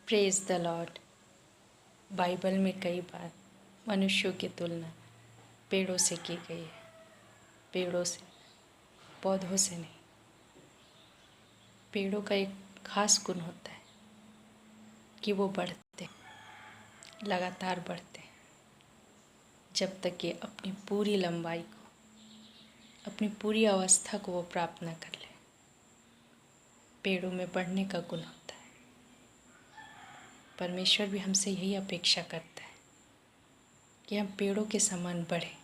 Praise the Lord. Bible में कई बार मनुष्यों की तुलना पेड़ों से की गई है। पेड़ों से, पौधों से नहीं। पेड़ों का एक खास गुण होता है कि वो बढ़ते, लगातार बढ़ते हैं जब तक कि अपनी पूरी लंबाई को, अपनी पूरी अवस्था को वो प्राप्त न कर ले। पेड़ों में बढ़ने का गुण होता है। परमेश्वर भी हमसे यही अपेक्षा करता है कि हम पेड़ों के समान बढ़ें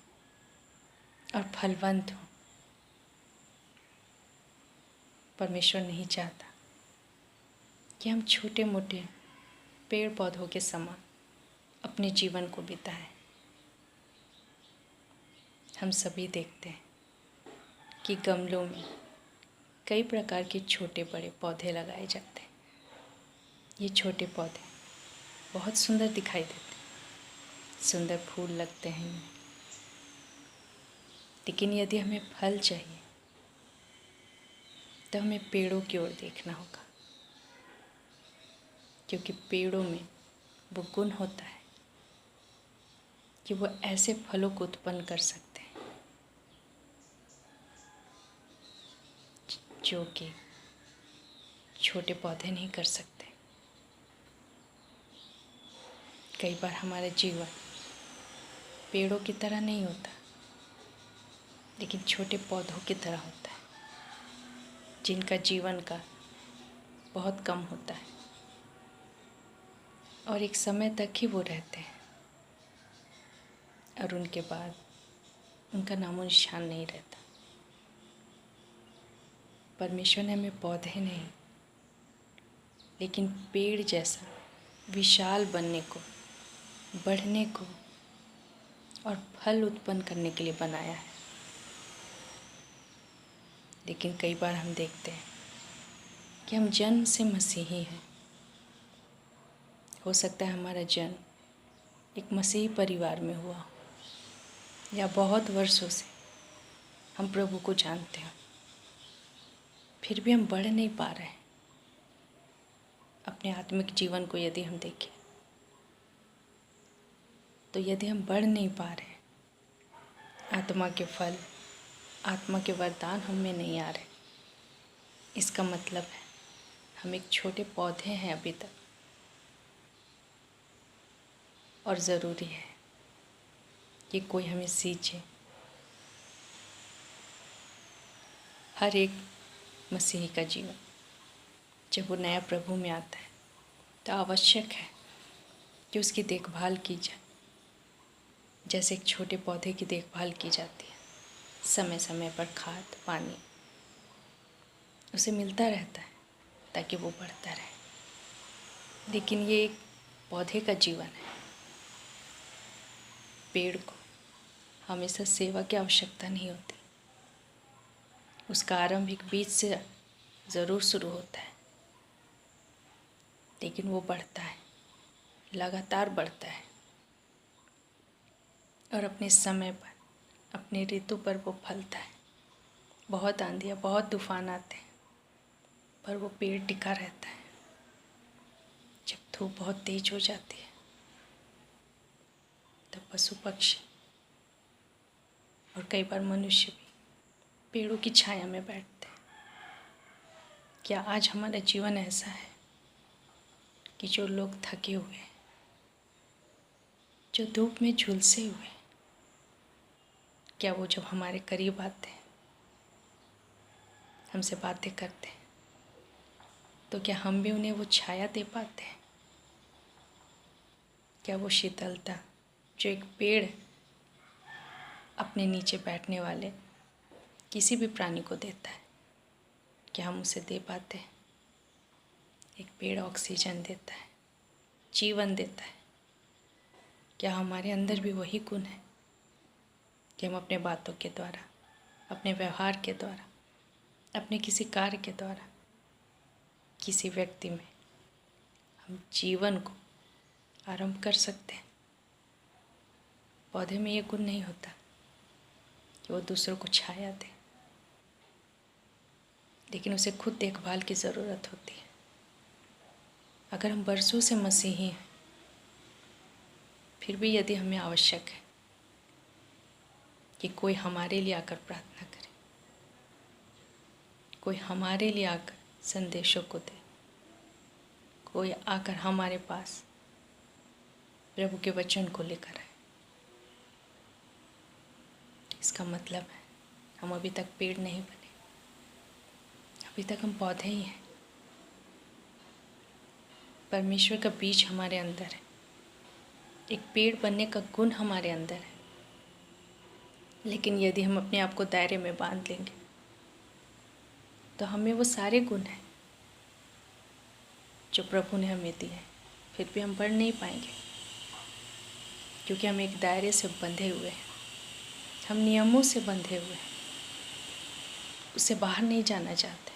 और फलवंत हों। परमेश्वर नहीं चाहता कि हम छोटे मोटे पेड़ पौधों के समान अपने जीवन को बिताएं। हम सभी देखते हैं कि गमलों में कई प्रकार के छोटे बड़े पौधे लगाए जाते हैं। ये छोटे पौधे बहुत सुंदर दिखाई देते हैं, सुंदर फूल लगते हैं। लेकिन यदि हमें फल चाहिए तो हमें पेड़ों की ओर देखना होगा, क्योंकि पेड़ों में वो गुण होता है कि वो ऐसे फलों को उत्पन्न कर सकते हैं जो कि छोटे पौधे नहीं कर सकते। कई बार हमारा जीवन पेड़ों की तरह नहीं होता, लेकिन छोटे पौधों की तरह होता है, जिनका जीवन का बहुत कम होता है और एक समय तक ही वो रहते हैं और उनके बाद उनका नामो निशान नहीं रहता। परमेश्वर ने हमें पौधे नहीं, लेकिन पेड़ जैसा विशाल बनने को, बढ़ने को और फल उत्पन्न करने के लिए बनाया है। लेकिन कई बार हम देखते हैं कि हम जन्म से मसीही हैं। हो सकता है हमारा जन्म एक मसीही परिवार में हुआ हो, या बहुत वर्षों से हम प्रभु को जानते हैं, फिर भी हम बढ़ नहीं पा रहे हैं। अपने आत्मिक जीवन को यदि हम देखें तो यदि हम बढ़ नहीं पा रहे, आत्मा के फल, आत्मा के वरदान हम में नहीं आ रहे, इसका मतलब है हम एक छोटे पौधे हैं अभी तक। और ज़रूरी है कि कोई हमें सींचे। हर एक मसीही का जीवन जब वो नया प्रभु में आता है तो आवश्यक है कि उसकी देखभाल की जाए, जैसे एक छोटे पौधे की देखभाल की जाती है। समय समय पर खाद पानी उसे मिलता रहता है ताकि वो बढ़ता रहे। लेकिन ये एक पौधे का जीवन है। पेड़ को हमेशा सेवा की आवश्यकता नहीं होती। उसका आरंभ एक बीज से ज़रूर शुरू होता है, लेकिन वो बढ़ता है, लगातार बढ़ता है और अपने समय पर, अपने ऋतु पर वो फलता है। बहुत आंधियाँ, बहुत तूफान आते हैं, पर वो पेड़ टिका रहता है। जब धूप बहुत तेज हो जाती है तब पशु पक्षी और कई बार मनुष्य भी पेड़ों की छाया में बैठते हैं। क्या आज हमारा जीवन ऐसा है कि जो लोग थके हुए हैं, जो धूप में झुलसे हुए हैं, क्या वो जब हमारे करीब आते हैं, हमसे बातें करते हैं, तो क्या हम भी उन्हें वो छाया दे पाते हैं? क्या वो शीतलता जो एक पेड़ अपने नीचे बैठने वाले किसी भी प्राणी को देता है, क्या हम उसे दे पाते हैं? एक पेड़ ऑक्सीजन देता है, जीवन देता है। क्या हमारे अंदर भी वही गुण है कि हम अपने बातों के द्वारा, अपने व्यवहार के द्वारा, अपने किसी कार्य के द्वारा किसी व्यक्ति में हम जीवन को आरंभ कर सकते हैं? पौधे में ये गुण नहीं होता कि वो दूसरों को छाया दे, लेकिन उसे खुद देखभाल की ज़रूरत होती है। अगर हम बरसों से मसीही हैं, फिर भी यदि हमें आवश्यक है कि कोई हमारे लिए आकर प्रार्थना करे, कोई हमारे लिए आकर संदेशों को दे, कोई आकर हमारे पास प्रभु के वचन को लेकर आए, इसका मतलब है हम अभी तक पेड़ नहीं बने, अभी तक हम पौधे ही हैं। परमेश्वर का बीज हमारे अंदर है, एक पेड़ बनने का गुण हमारे अंदर है, लेकिन यदि हम अपने आप को दायरे में बांध लेंगे तो हमें वो सारे गुण हैं जो प्रभु ने हमें दिए हैं, फिर भी हम बढ़ नहीं पाएंगे, क्योंकि हम एक दायरे से बंधे हुए हैं, हम नियमों से बंधे हुए हैं, उससे बाहर नहीं जाना चाहते।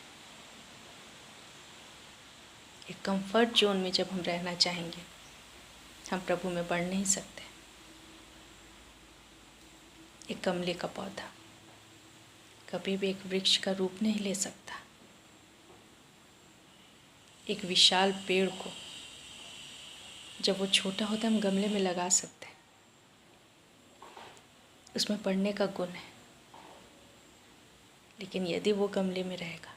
एक कंफर्ट जोन में जब हम रहना चाहेंगे, हम प्रभु में बढ़ नहीं सकते। एक गमले का पौधा कभी भी एक वृक्ष का रूप नहीं ले सकता। एक विशाल पेड़ को जब वो छोटा होता है हम गमले में लगा सकते हैं, उसमें बढ़ने का गुण है, लेकिन यदि वो गमले में रहेगा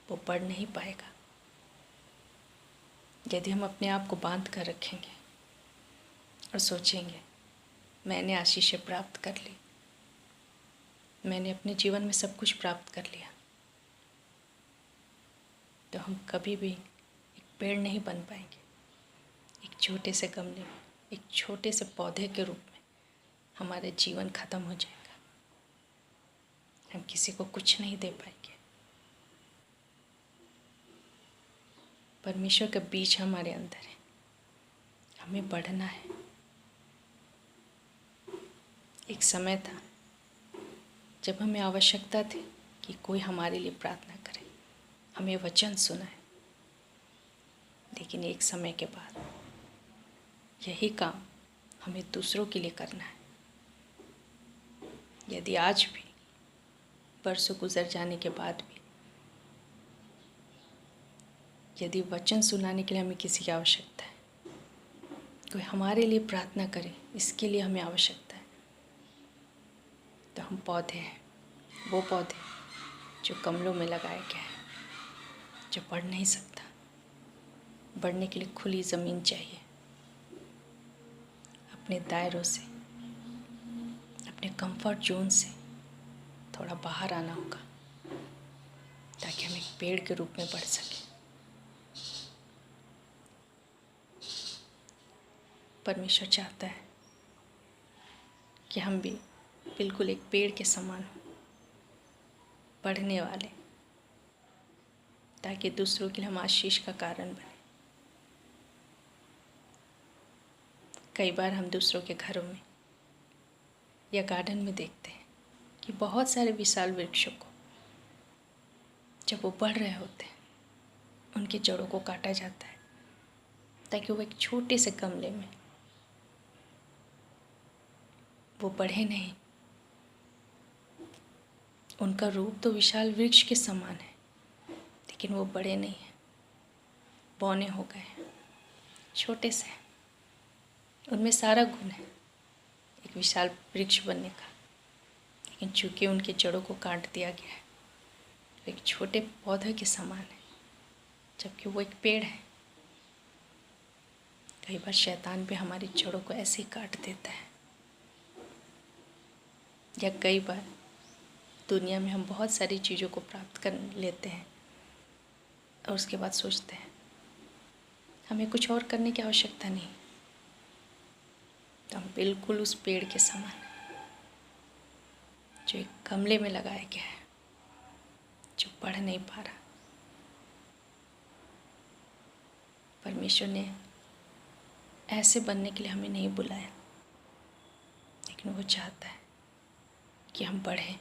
वो बढ़ नहीं पाएगा। यदि हम अपने आप को बांध कर रखेंगे और सोचेंगे मैंने आशीषें प्राप्त कर ली, मैंने अपने जीवन में सब कुछ प्राप्त कर लिया, तो हम कभी भी एक पेड़ नहीं बन पाएंगे। एक छोटे से गमले में, एक छोटे से पौधे के रूप में हमारा जीवन खत्म हो जाएगा, हम किसी को कुछ नहीं दे पाएंगे। परमेश्वर का बीज हमारे अंदर है, हमें बढ़ना है। एक समय था जब हमें आवश्यकता थी कि कोई हमारे लिए प्रार्थना करे, हमें वचन सुनाए, लेकिन एक समय के बाद यही काम हमें दूसरों के लिए करना है। यदि आज भी बरसों गुजर जाने के बाद भी यदि वचन सुनाने के लिए हमें किसी की आवश्यकता है, कोई हमारे लिए प्रार्थना करे, इसके लिए हमें आवश्यकता है, तो हम पौधे हैं, वो पौधे जो गमलों में लगाए गए हैं, जो बढ़ नहीं सकता। बढ़ने के लिए खुली ज़मीन चाहिए, अपने दायरों से, अपने कंफर्ट जोन से थोड़ा बाहर आना होगा, ताकि हम एक पेड़ के रूप में बढ़ सकें। परमेश्वर चाहता है कि हम भी बिल्कुल एक पेड़ के समान हों, बढ़ने वाले, ताकि दूसरों के लिए हम आशीष का कारण बने। कई बार हम दूसरों के घरों में या गार्डन में देखते हैं कि बहुत सारे विशाल वृक्षों को जब वो बढ़ रहे होते हैं उनके जड़ों को काटा जाता है, ताकि वो एक छोटे से गमले में वो बढ़े नहीं। उनका रूप तो विशाल वृक्ष के समान है, लेकिन वो बड़े नहीं हैं, बौने हो गए, छोटे से। उनमें सारा गुण है एक विशाल वृक्ष बनने का, लेकिन चूँकि उनके जड़ों को काट दिया गया है, वो एक छोटे पौधे के समान है, जबकि वो एक पेड़ है। कई बार शैतान भी हमारी जड़ों को ऐसे ही काट देता है, या कई बार दुनिया में हम बहुत सारी चीज़ों को प्राप्त कर लेते हैं और उसके बाद सोचते हैं हमें कुछ और करने की आवश्यकता नहीं, तो हम बिल्कुल उस पेड़ के समान हैं जो एक गमले में लगाया गया है, जो बढ़ नहीं पा रहा। परमेश्वर ने ऐसे बनने के लिए हमें नहीं बुलाया, लेकिन वो चाहता है कि हम बढ़ें,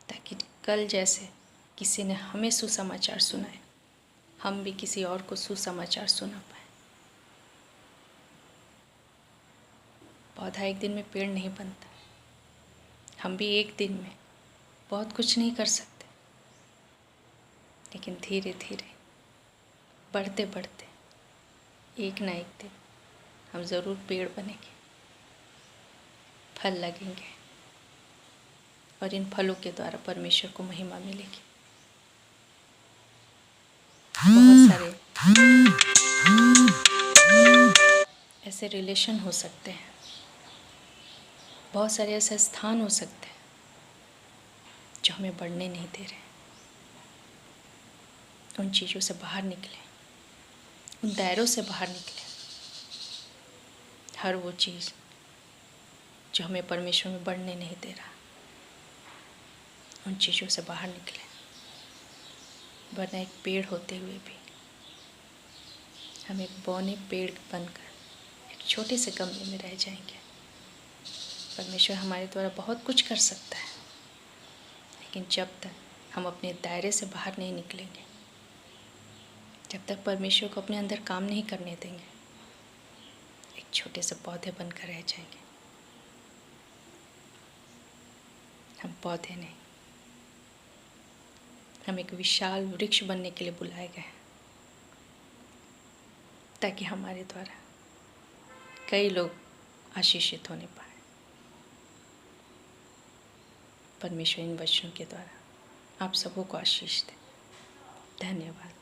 ताकि कल जैसे किसी ने हमें सुसमाचार सुनाए, हम भी किसी और को सुसमाचार सुना पाए। पौधा एक दिन में पेड़ नहीं बनता, हम भी एक दिन में बहुत कुछ नहीं कर सकते, लेकिन धीरे धीरे बढ़ते बढ़ते एक ना एक दिन हम ज़रूर पेड़ बनेंगे, फल लगेंगे और इन फलों के द्वारा परमेश्वर को महिमा मिलेगी। बहुत सारे ऐसे रिलेशन हो सकते हैं, बहुत सारे ऐसे स्थान हो सकते हैं जो हमें बढ़ने नहीं दे रहे। उन चीज़ों से बाहर निकले, उन दायरों से बाहर निकले। हर वो चीज़ जो हमें परमेश्वर में बढ़ने नहीं दे रहा, उन चीज़ों से बाहर निकले। वरना एक पेड़ होते हुए भी हम एक बौने पेड़ बनकर एक छोटे से गमले में रह जाएंगे। परमेश्वर हमारे द्वारा बहुत कुछ कर सकता है, लेकिन जब तक हम अपने दायरे से बाहर नहीं निकलेंगे, जब तक परमेश्वर को अपने अंदर काम नहीं करने देंगे, एक छोटे से पौधे बनकर रह जाएंगे। हम पौधे नहीं, हम एक विशाल वृक्ष बनने के लिए बुलाए गए हैं, ताकि हमारे द्वारा कई लोग आशीषित होने पाए। परमेश्वर इन वचनों के द्वारा आप सबों को आशीष दे। धन्यवाद।